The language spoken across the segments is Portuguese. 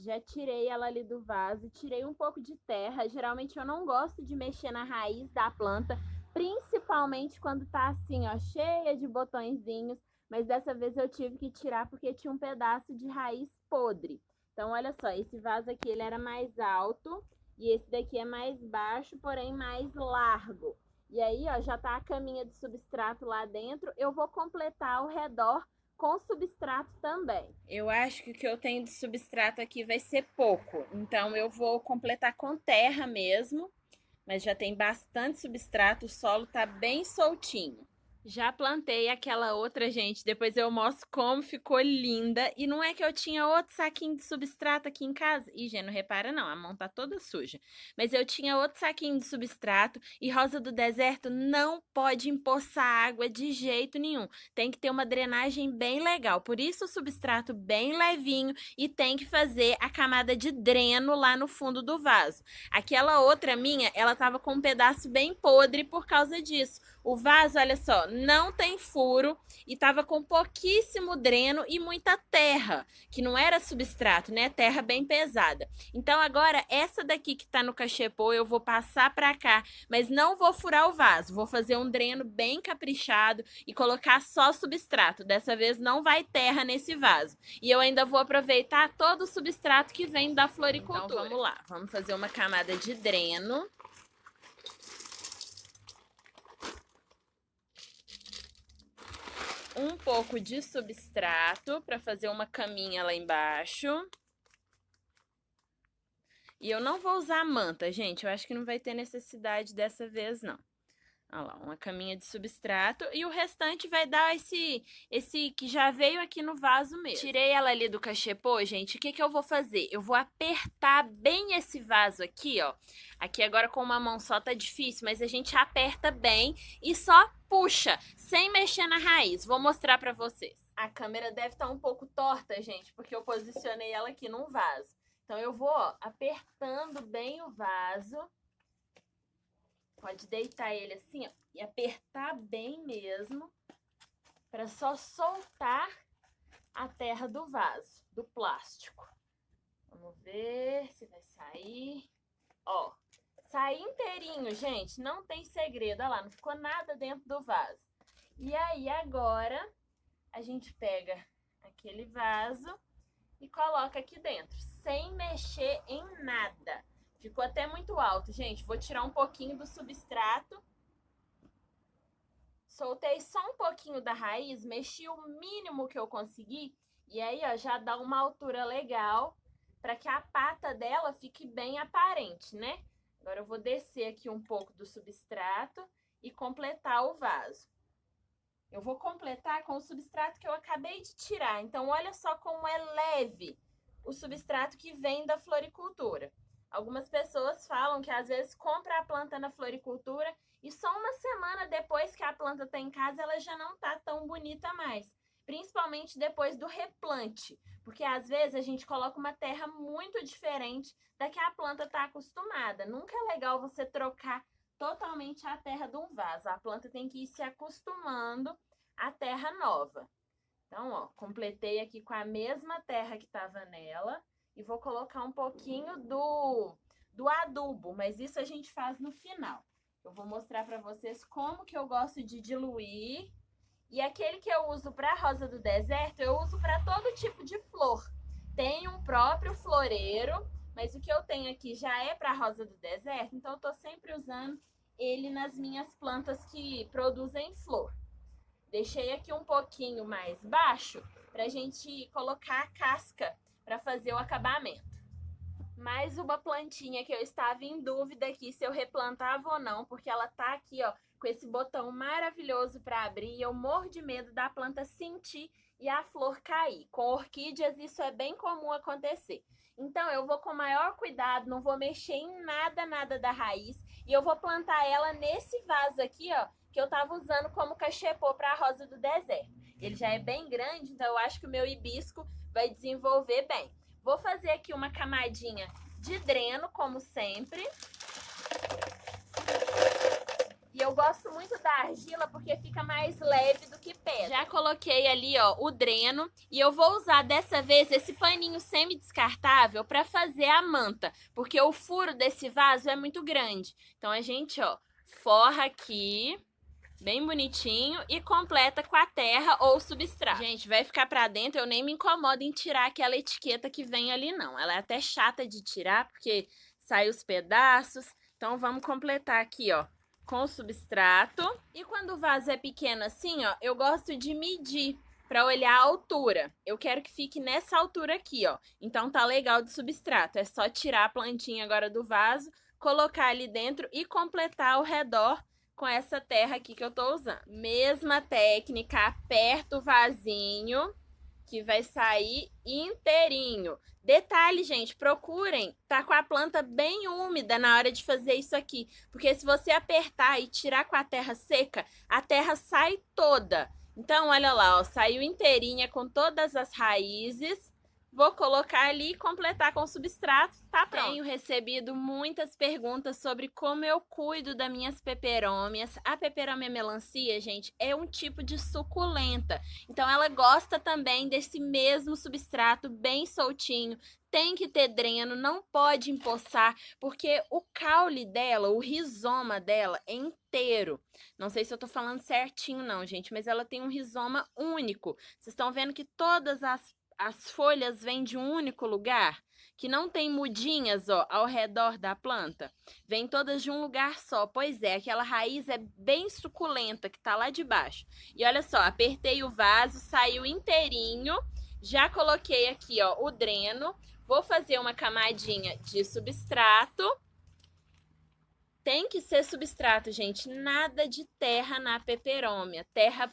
já tirei ela ali do vaso, tirei um pouco de terra. Geralmente eu não gosto de mexer na raiz da planta, principalmente quando tá assim, ó, cheia de botõezinhos. Mas dessa vez eu tive que tirar porque tinha um pedaço de raiz podre. Então, olha só, esse vaso aqui ele era mais alto e esse daqui é mais baixo, porém mais largo. E aí, ó, já tá a caminha de substrato lá dentro. Eu vou completar ao redor com substrato também. Eu acho que o que eu tenho de substrato aqui vai ser pouco. Então, eu vou completar com terra mesmo. Mas já tem bastante substrato, o solo tá bem soltinho. Já plantei aquela outra, gente, depois eu mostro como ficou linda. E não é que eu tinha outro saquinho de substrato aqui em casa. Ih, gente, não repara não, a mão tá toda suja. Mas eu tinha outro saquinho de substrato e rosa do deserto não pode empoçar água de jeito nenhum. Tem que ter uma drenagem bem legal. Por isso o substrato bem levinho e tem que fazer a camada de dreno lá no fundo do vaso. Aquela outra minha, ela tava com um pedaço bem podre por causa disso. O vaso, olha só, não tem furo e tava com pouquíssimo dreno e muita terra, que não era substrato, né? Terra bem pesada. Então agora essa daqui que tá no cachepô eu vou passar pra cá, mas não vou furar o vaso. Vou fazer um dreno bem caprichado e colocar só substrato. Dessa vez não vai terra nesse vaso. E eu ainda vou aproveitar todo o substrato que vem da floricultura. Então vamos lá, vamos fazer uma camada de dreno. Um pouco de substrato para fazer uma caminha lá embaixo. E eu não vou usar manta, gente. Eu acho que não vai ter necessidade dessa vez, não. Olha lá, uma caminha de substrato. E o restante vai dar esse que já veio aqui no vaso mesmo. Tirei ela ali do cachepô, gente. O que que eu vou fazer? Eu vou apertar bem esse vaso aqui, ó. Aqui agora com uma mão só tá difícil, mas a gente aperta bem e só puxa, sem mexer na raiz. Vou mostrar pra vocês. A câmera deve estar um pouco torta, gente, porque eu posicionei ela aqui num vaso. Então eu vou, ó, apertando bem o vaso. Pode deitar ele assim, ó, e apertar bem mesmo, para só soltar a terra do vaso, do plástico. Vamos ver se vai sair. Ó, sair inteirinho, gente, não tem segredo. Olha lá, não ficou nada dentro do vaso. E aí, agora, a gente pega aquele vaso e coloca aqui dentro, sem mexer em nada. Ficou até muito alto, gente. Vou tirar um pouquinho do substrato. Soltei só um pouquinho da raiz, mexi o mínimo que eu consegui. E aí, ó, já dá uma altura legal para que a pata dela fique bem aparente, né? Agora eu vou descer aqui um pouco do substrato e completar o vaso. Eu vou completar com o substrato que eu acabei de tirar. Então, olha só como é leve o substrato que vem da floricultura. Algumas pessoas falam que às vezes compra a planta na floricultura e só uma semana depois que a planta está em casa ela já não está tão bonita mais. Principalmente depois do replante, porque às vezes a gente coloca uma terra muito diferente da que a planta está acostumada. Nunca é legal você trocar totalmente a terra de um vaso. A planta tem que ir se acostumando à terra nova. Então, ó, completei aqui com a mesma terra que estava nela. E vou colocar um pouquinho do adubo, mas isso a gente faz no final. Eu vou mostrar para vocês como que eu gosto de diluir. E aquele que eu uso para rosa do deserto, eu uso para todo tipo de flor. Tem um próprio floreiro, mas o que eu tenho aqui já é para rosa do deserto, então eu tô sempre usando ele nas minhas plantas que produzem flor. Deixei aqui um pouquinho mais baixo pra gente colocar a casca para fazer o acabamento. Mais uma plantinha que eu estava em dúvida aqui se eu replantava ou não, porque ela tá aqui, ó, com esse botão maravilhoso para abrir e eu morro de medo da planta sentir e a flor cair. Com orquídeas isso é bem comum acontecer. Então eu vou com maior cuidado, não vou mexer em nada da raiz e eu vou plantar ela nesse vaso aqui, ó, que eu tava usando como cachepô para a rosa do deserto. Ele já é bem grande, então eu acho que o meu hibisco vai desenvolver bem. Vou fazer aqui uma camadinha de dreno, como sempre. E eu gosto muito da argila porque fica mais leve do que pedra. Já coloquei ali, ó, o dreno. E eu vou usar dessa vez esse paninho semi-descartável para fazer a manta. Porque o furo desse vaso é muito grande. Então a gente, ó, forra aqui, bem bonitinho, e completa com a terra ou substrato. Gente, vai ficar pra dentro, eu nem me incomodo em tirar aquela etiqueta que vem ali, não. Ela é até chata de tirar, porque sai os pedaços. Então vamos completar aqui, ó, com o substrato. E quando o vaso é pequeno assim, ó, eu gosto de medir para olhar a altura. Eu quero que fique nessa altura aqui, ó. Então tá legal de substrato. É só tirar a plantinha agora do vaso, colocar ali dentro e completar ao redor com essa terra aqui que eu tô usando. Mesma técnica, aperta o vasinho que vai sair inteirinho. Detalhe, gente, procurem tá com a planta bem úmida na hora de fazer isso aqui, porque se você apertar e tirar com a terra seca, a terra sai toda. Então, olha lá, ó, saiu inteirinha com todas as raízes. Vou colocar ali e completar com o substrato, tá pronto. Tenho recebido muitas perguntas sobre como eu cuido das minhas peperômias. A peperômia melancia, gente, é um tipo de suculenta. Então ela gosta também desse mesmo substrato bem soltinho. Tem que ter dreno, não pode empoçar, porque o caule dela, o rizoma dela é inteiro. Não sei se eu tô falando certinho não, gente, mas ela tem um rizoma único. Vocês estão vendo que todas as folhas vêm de um único lugar, que não tem mudinhas, ó, ao redor da planta. Vêm todas de um lugar só. Pois é, aquela raiz é bem suculenta que tá lá de baixo. E olha só, apertei o vaso, saiu inteirinho. Já coloquei aqui, ó, o dreno. Vou fazer uma camadinha de substrato. Tem que ser substrato, gente. Nada de terra na peperômia. Terra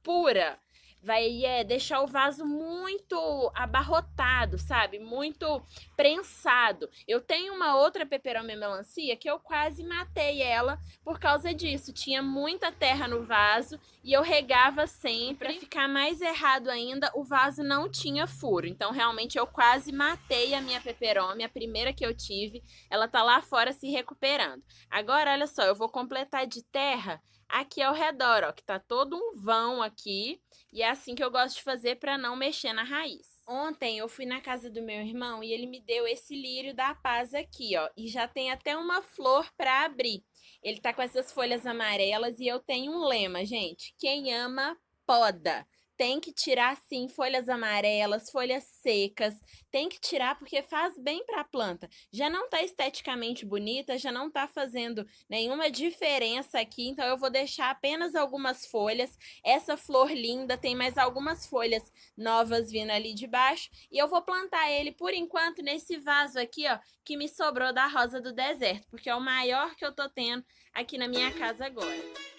pura. Vai deixar o vaso muito abarrotado, sabe? Muito prensado. Eu tenho uma outra peperômia melancia que eu quase matei ela por causa disso. Tinha muita terra no vaso e eu regava sempre. Para ficar mais errado ainda, o vaso não tinha furo. Então, realmente, eu quase matei a minha peperômia, a primeira que eu tive. Ela tá lá fora se recuperando. Agora, olha só, eu vou completar de terra aqui ao redor, ó, que tá todo um vão aqui. E é assim que eu gosto de fazer para não mexer na raiz. Ontem eu fui na casa do meu irmão e ele me deu esse lírio da paz aqui, ó. E já tem até uma flor para abrir. Ele tá com essas folhas amarelas e eu tenho um lema, gente. Quem ama, poda. Tem que tirar, sim, folhas amarelas, folhas secas. Tem que tirar porque faz bem para a planta. Já não tá esteticamente bonita, já não tá fazendo nenhuma diferença aqui. Então, eu vou deixar apenas algumas folhas. Essa flor linda tem mais algumas folhas novas vindo ali de baixo. E eu vou plantar ele, por enquanto, nesse vaso aqui, ó, que me sobrou da rosa do deserto. Porque é o maior que eu tô tendo aqui na minha casa agora.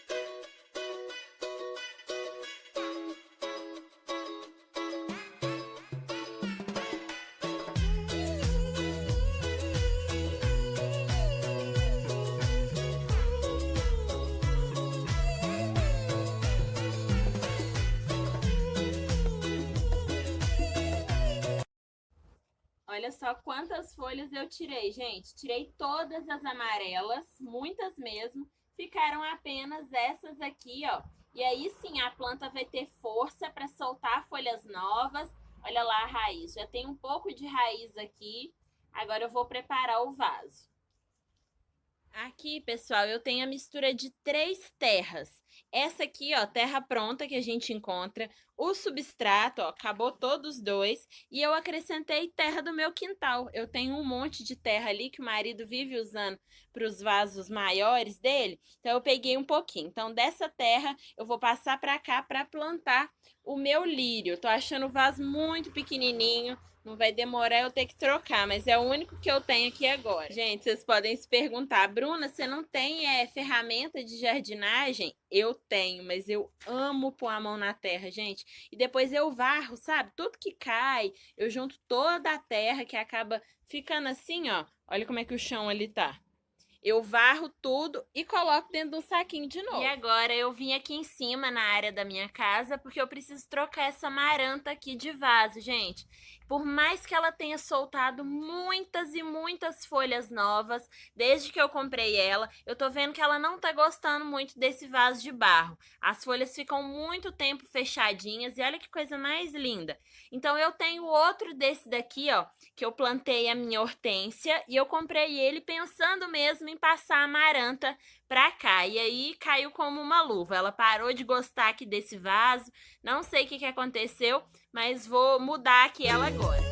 Olha só quantas folhas eu tirei, gente. Tirei todas as amarelas, muitas mesmo. Ficaram apenas essas aqui, ó. E aí sim a planta vai ter força para soltar folhas novas. Olha lá a raiz. Já tem um pouco de raiz aqui. Agora eu vou preparar o vaso. Aqui, pessoal, eu tenho a mistura de 3 terras. Essa aqui, ó, terra pronta que a gente encontra. O substrato, ó, acabou todos 2. E eu acrescentei terra do meu quintal. Eu tenho um monte de terra ali que o marido vive usando para os vasos maiores dele. Então, eu peguei um pouquinho. Então, dessa terra, eu vou passar para cá para plantar o meu lírio. Tô achando o vaso muito pequenininho. Não vai demorar eu ter que trocar, mas é o único que eu tenho aqui agora. Gente, vocês podem se perguntar, Bruna, você não tem ferramenta de jardinagem? Eu tenho, mas eu amo pôr a mão na terra, gente. E depois eu varro, sabe? Tudo que cai, eu junto toda a terra que acaba ficando assim, ó. Olha como é que o chão ali tá. Eu varro tudo e coloco dentro de um saquinho de novo. E agora eu vim aqui em cima na área da minha casa porque eu preciso trocar essa maranta aqui de vaso, gente. Por mais que ela tenha soltado muitas e muitas folhas novas, desde que eu comprei ela, eu tô vendo que ela não tá gostando muito desse vaso de barro. As folhas ficam muito tempo fechadinhas e olha que coisa mais linda. Então eu tenho outro desse daqui, ó, que eu plantei a minha hortênsia e eu comprei ele pensando mesmo em passar a amaranta pra cá. E aí caiu como uma luva. Ela parou de gostar aqui desse vaso. Não sei o que aconteceu, mas vou mudar aqui ela agora.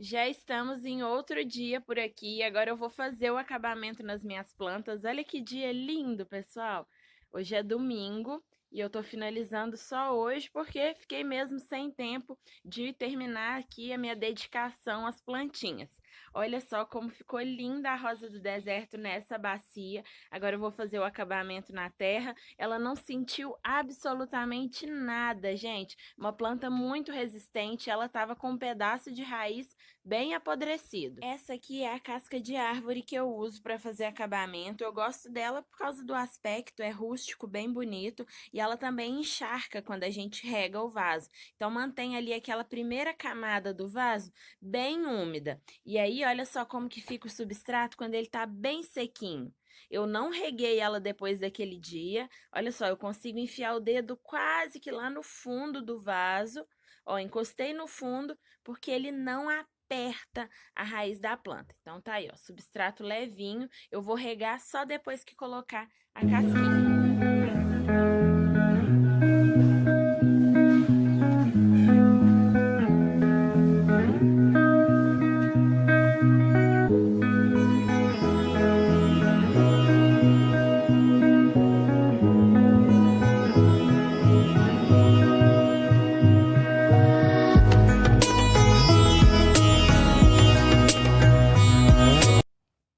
Já estamos em outro dia por aqui. Agora eu vou fazer o acabamento nas minhas plantas. Olha que dia lindo, pessoal. Hoje é domingo e eu tô finalizando só hoje porque fiquei mesmo sem tempo de terminar aqui a minha dedicação às plantinhas. Olha só como ficou linda a rosa do deserto nessa bacia. Agora eu vou fazer o acabamento na terra. Ela não sentiu absolutamente nada, gente. Uma planta muito resistente. Ela tava com um pedaço de raiz bem apodrecido. Essa aqui é a casca de árvore que eu uso para fazer acabamento. Eu gosto dela por causa do aspecto, é rústico, bem bonito, e ela também encharca quando a gente rega o vaso. Então mantém ali aquela primeira camada do vaso bem úmida. E aí olha só como que fica o substrato quando ele tá bem sequinho. Eu não reguei ela depois daquele dia. Olha só, eu consigo enfiar o dedo quase que lá no fundo do vaso. Ó, encostei no fundo porque ele não aperta a raiz da planta. Então tá aí, ó, substrato levinho. Eu vou regar só depois que colocar a casquinha.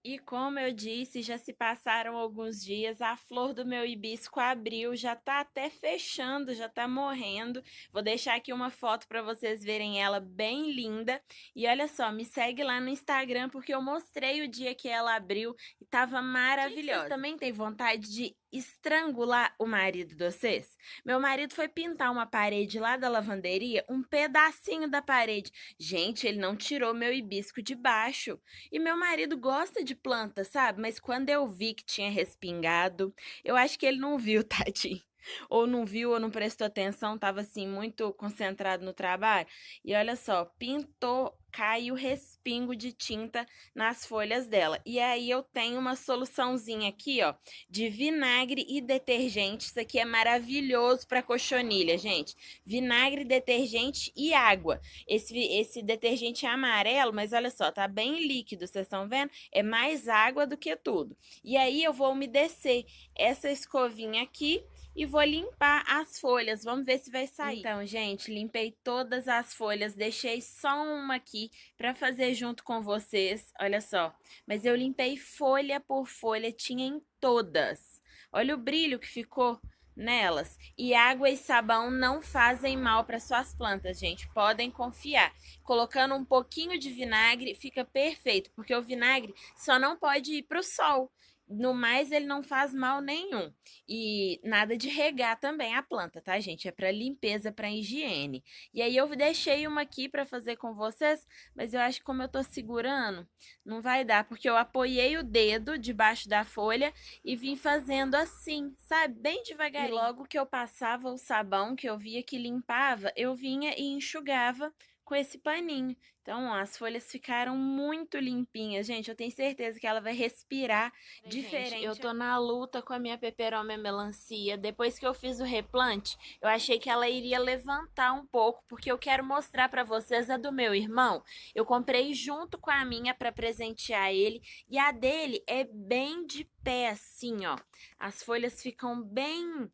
E como eu disse, já se passaram alguns dias, a flor do meu hibisco abriu, já tá até fechando, já tá morrendo. Vou deixar aqui uma foto para vocês verem ela bem linda. E olha só, me segue lá no Instagram porque eu mostrei o dia que ela abriu e tava maravilhosa. Vocês também têm vontade de estrangular o marido de vocês? Meu marido foi pintar uma parede lá da lavanderia, um pedacinho da parede. Gente, ele não tirou meu hibisco de baixo. E meu marido gosta de planta, sabe? Mas quando eu vi que tinha respingado, eu acho que ele não viu, tadinho. Ou não viu, ou não prestou atenção, tava assim muito concentrado no trabalho. E olha só, pintou, caiu respingo de tinta nas folhas dela. E aí eu tenho uma soluçãozinha aqui, ó, de vinagre e detergente. Isso aqui é maravilhoso para cochonilha, gente. Vinagre, detergente e água. Esse detergente é amarelo, mas olha só, tá bem líquido, vocês estão vendo? É mais água do que tudo. E aí eu vou umedecer essa escovinha aqui e vou limpar as folhas. Vamos ver se vai sair. Então, gente, limpei todas as folhas, deixei só uma aqui para fazer junto com vocês. Olha só, mas eu limpei folha por folha, tinha em todas. Olha o brilho que ficou nelas. E água e sabão não fazem mal para suas plantas, gente. Podem confiar. Colocando um pouquinho de vinagre fica perfeito, porque o vinagre só não pode ir para o sol. No mais, ele não faz mal nenhum. E nada de regar também a planta, tá, gente? É para limpeza, para higiene. E aí eu deixei uma aqui para fazer com vocês, mas eu acho que como eu tô segurando, não vai dar, porque eu apoiei o dedo debaixo da folha e vim fazendo assim, sabe? Bem devagarinho. E logo que eu passava o sabão, que eu via que limpava, eu vinha e enxugava com esse paninho. Então, ó, as folhas ficaram muito limpinhas, gente. Eu tenho certeza que ela vai respirar diferente. Gente, eu tô na luta com a minha peperomia melancia. Depois que eu fiz o replante, eu achei que ela iria levantar um pouco, porque eu quero mostrar pra vocês a do meu irmão. Eu comprei junto com a minha pra presentear ele, e a dele é bem de pé assim, ó. As folhas ficam bem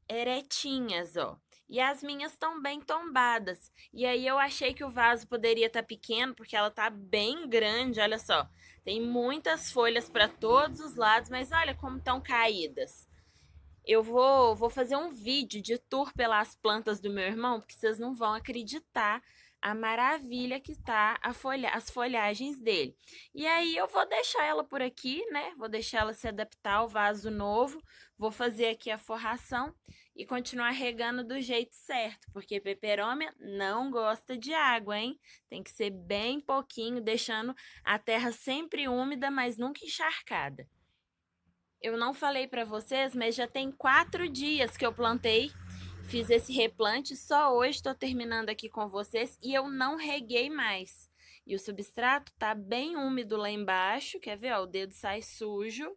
eretinhas, ó. E as minhas estão bem tombadas. E aí eu achei que o vaso poderia estar pequeno, porque ela tá bem grande, olha só. Tem muitas folhas para todos os lados, mas olha como estão caídas. Eu vou fazer um vídeo de tour pelas plantas do meu irmão, porque vocês não vão acreditar a maravilha que tá as folhagens dele. E aí eu vou deixar ela por aqui, né? Vou deixar ela se adaptar ao vaso novo. Vou fazer aqui a forração e continuar regando do jeito certo, porque peperômia não gosta de água, hein? Tem que ser bem pouquinho, deixando a terra sempre úmida, mas nunca encharcada. Eu não falei para vocês, mas já tem 4 dias que eu plantei, fiz esse replante, só hoje estou terminando aqui com vocês e eu não reguei mais. E o substrato tá bem úmido lá embaixo, quer ver? Ó, o dedo sai sujo,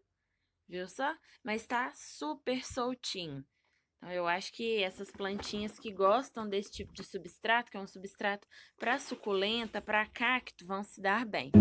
viu só? Mas tá super soltinho. Então eu acho que essas plantinhas que gostam desse tipo de substrato, que é um substrato para suculenta, para cacto, vão se dar bem.